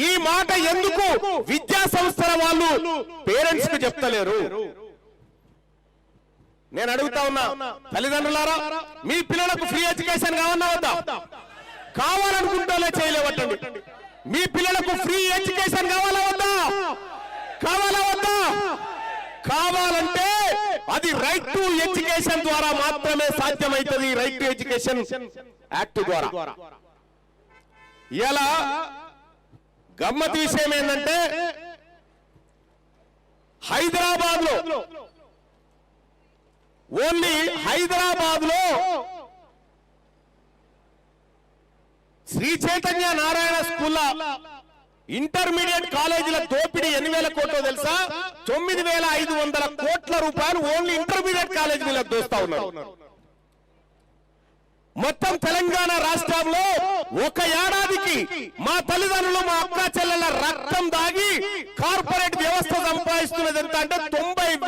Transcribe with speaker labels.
Speaker 1: ఈ మాట ఎందుకు విద్యా సంస్థల వాళ్ళు పేరెంట్స్ కు చెప్తలేరు? నేను అడుగుతా ఉన్నా, తల్లిదండ్రులారా, మీ పిల్లలకు ఫ్రీ ఎడ్యుకేషన్ కావన్నా వద్దా? కావాలనుకుంటేనే చేయలేవటండి. మీ పిల్లలకు ఫ్రీ ఎడ్యుకేషన్ కావాలా వద్దా? కావాలా వద్దా? కావాలంటే అది రైట్ టు ఎడ్యుకేషన్ ద్వారా మాత్రమే సాధ్యమైతుంది. రైట్ టు ఎడ్యుకేషన్ యాక్ట్ ద్వారా. ఇలా గమ్మత్ విషయం ఏంటంటే, హైదరాబాద్ లో, ఓన్లీ హైదరాబాద్ లో శ్రీ చైతన్య నారాయణ స్కూల్లో ఇంటర్మీడియట్ కాలేజీల దోపిడీ 8,000 కోట్లు తెలుసా? 9,500 కోట్ల రూపాయలు ఓన్లీ ఇంటర్మీడియట్ కాలేజీలకు దోస్తా ఉన్నారు. మొత్తం తెలంగాణ రాష్ట్రంలో ఒక ఏడాదికి మా తల్లిదండ్రులు, మా అక్క చెల్లెల రక్తం దాగి కార్పొరేట్ వ్యవస్థ సంపాదిస్తున్నది ఎంత అంటే 90,000